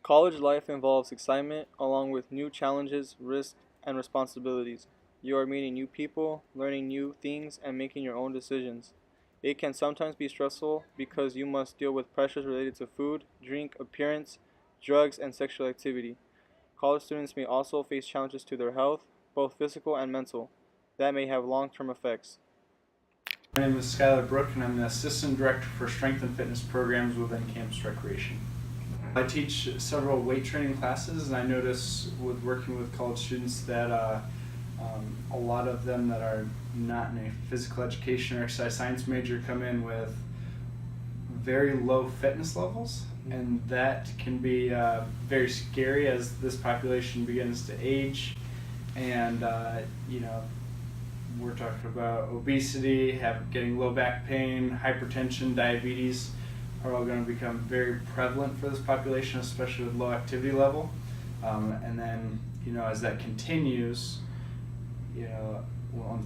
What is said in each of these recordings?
College life involves excitement along with new challenges, risks, and responsibilities. You are meeting new people, learning new things, and making your own decisions. It can sometimes be stressful because you must deal with pressures related to food, drink, appearance, drugs, and sexual activity. College students may also face challenges to their health, both physical and mental, that may have long term effects. My name is Skylar Brook, and I'm the Assistant Director for Strength and Fitness Programs within Campus Recreation. I teach several weight training classes, and I notice with working with college students that a lot of them that are not in a physical education or exercise science major come in with very low fitness levels, and that can be very scary as this population begins to age. And we're talking about obesity, getting low back pain, hypertension, diabetes are all going to become very prevalent for this population, especially with low activity level. And then, as that continues,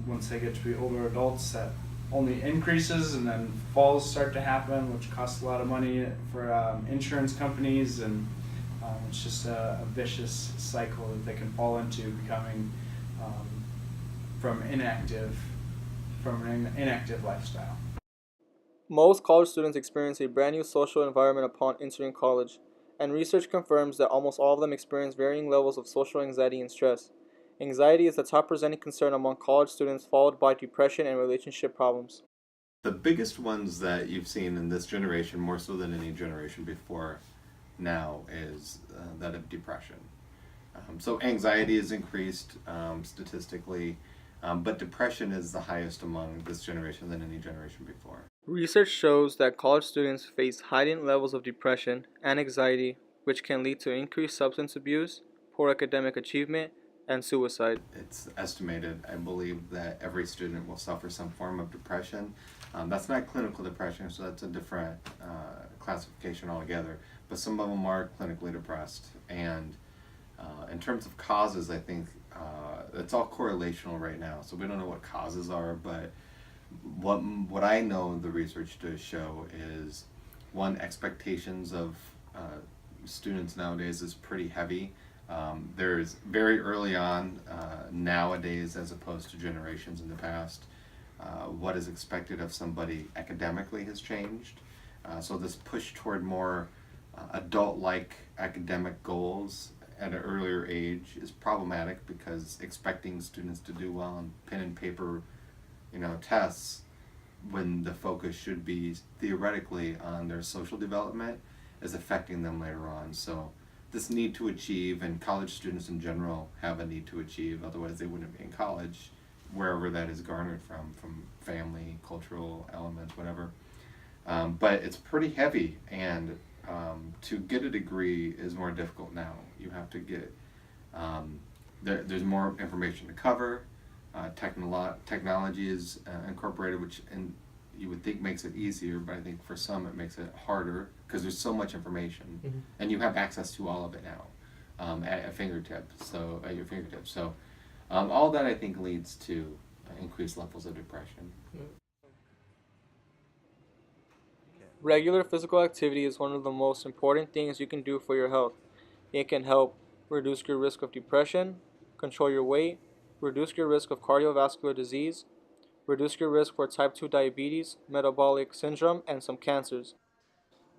once they get to be older adults, that only increases, and then falls start to happen, which costs a lot of money for insurance companies, and it's just a vicious cycle that they can fall into, becoming from an inactive lifestyle. Most college students experience a brand new social environment upon entering college, and research confirms that almost all of them experience varying levels of social anxiety and stress. Anxiety is the top presenting concern among college students, followed by depression and relationship problems. The biggest ones that you've seen in this generation, more so than any generation before now, is that of depression. So anxiety is increased statistically, but depression is the highest among this generation than any generation before. Research shows that college students face heightened levels of depression and anxiety, which can lead to increased substance abuse, poor academic achievement, and suicide. It's estimated, I believe, that every student will suffer some form of depression. That's not clinical depression, so that's a different classification altogether, but some of them are clinically depressed. And in terms of causes, I think it's all correlational right now, so we don't know what causes are, but what I know the research does show is, one, expectations of students nowadays is pretty heavy. There's very early on nowadays, as opposed to generations in the past, what is expected of somebody academically has changed. So this push toward more adult-like academic goals at an earlier age is problematic, because expecting students to do well on pen and paper tests, when the focus should be theoretically on their social development, is affecting them later on. So this need to achieve, and college students in general have a need to achieve, otherwise they wouldn't be in college, wherever that is garnered from family, cultural elements, whatever. But it's pretty heavy, and to get a degree is more difficult now. You have to get, there's more information to cover. Technology is incorporated, which you would think makes it easier, but I think for some it makes it harder, because there's so much information, and you have access to all of it now at your fingertips. So all that, I think, leads to increased levels of depression. Regular physical activity is one of the most important things you can do for your health. It can help reduce your risk of depression, control your weight, reduce your risk of cardiovascular disease, reduce your risk for type 2 diabetes, metabolic syndrome, and some cancers.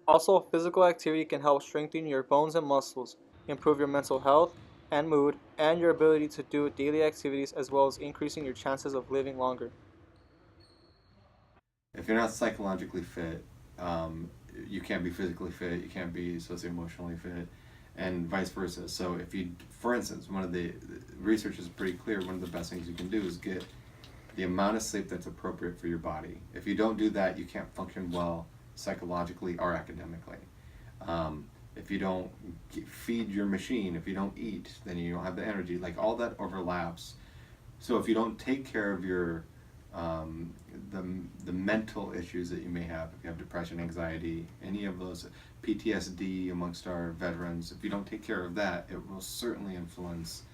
Also, physical activity can help strengthen your bones and muscles, improve your mental health and mood, and your ability to do daily activities, as well as increasing your chances of living longer. If you're not psychologically fit, you can't be physically fit, you can't be socio-emotionally fit, and vice versa. So if you, for instance, one of the research is pretty clear, one of the best things you can do is get the amount of sleep that's appropriate for your body. If you don't do that, you can't function well psychologically or academically. If you don't feed your machine, if you don't eat, then you don't have the energy. Like, all that overlaps. So if you don't take care of your the mental issues that you may have, if you have depression, anxiety, any of those, PTSD amongst our veterans, if you don't take care of that, it will certainly influence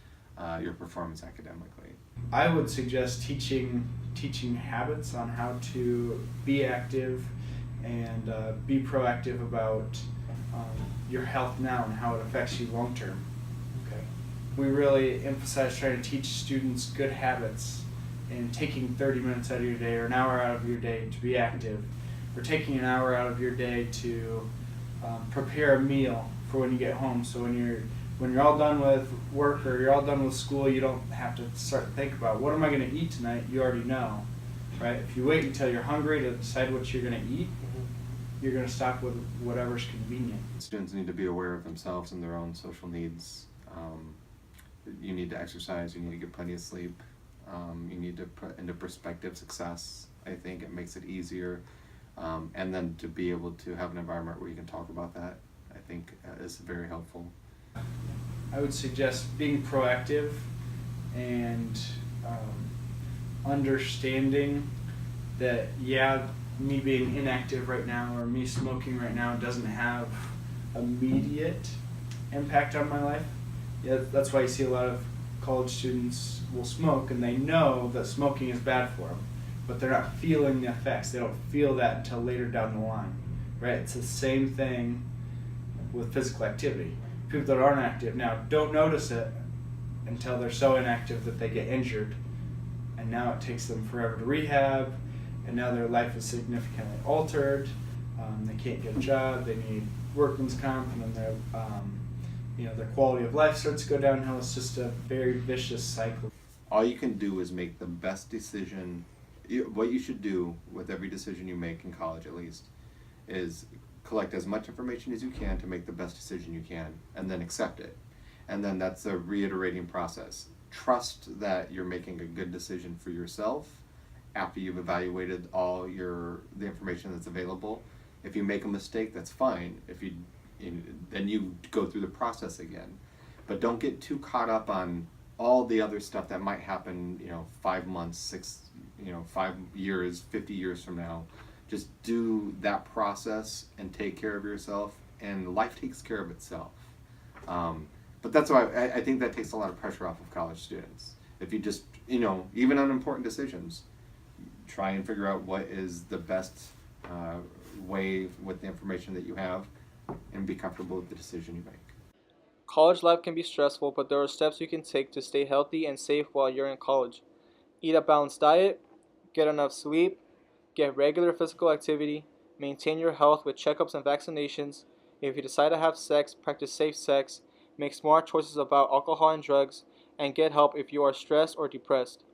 your performance academically. I would suggest teaching habits on how to be active and be proactive about your health now and how it affects you long term. Okay. We really emphasize trying to teach students good habits and taking 30 minutes out of your day or an hour out of your day to be active, or taking an hour out of your day to prepare a meal for when you get home. So when you're all done with work or you're all done with school, you don't have to start to think about what am I going to eat tonight. You already know, right? If you wait until you're hungry to decide what you're going to eat, you're going to stop with whatever's convenient. Students need to be aware of themselves and their own social needs. You need to exercise, you need to get plenty of sleep, you need to put into perspective success. I think it makes it easier. And then to be able to have an environment where you can talk about that, I think is very helpful. I would suggest being proactive and understanding that, yeah, me being inactive right now or me smoking right now doesn't have immediate impact on my life. Yeah, that's why you see a lot of college students will smoke and they know that smoking is bad for them, but they're not feeling the effects. They don't feel that until later down the line, right? It's the same thing with physical activity. People that aren't active now don't notice it until they're so inactive that they get injured, and now it takes them forever to rehab, and now their life is significantly altered. They can't get a job, they need workman's comp, and then their quality of life starts to go downhill. It's just a very vicious cycle. All you can do is make the best decision. What you should do with every decision you make in college, at least, is collect as much information as you can to make the best decision you can, and then accept it. And then that's a reiterating process. Trust that you're making a good decision for yourself after you've evaluated all the information that's available. If you make a mistake, that's fine. Then you go through the process again. But don't get too caught up on all the other stuff that might happen, 5 months, 5 years, 50 years from now. Just do that process and take care of yourself, and life takes care of itself. But that's why I think that takes a lot of pressure off of college students. If you just, even on important decisions, try and figure out what is the best way with the information that you have, and be comfortable with the decision you make. College life can be stressful, but there are steps you can take to stay healthy and safe while you're in college. Eat a balanced diet, get enough sleep, get regular physical activity, maintain your health with checkups and vaccinations. If you decide to have sex, practice safe sex, make smart choices about alcohol and drugs, and get help if you are stressed or depressed.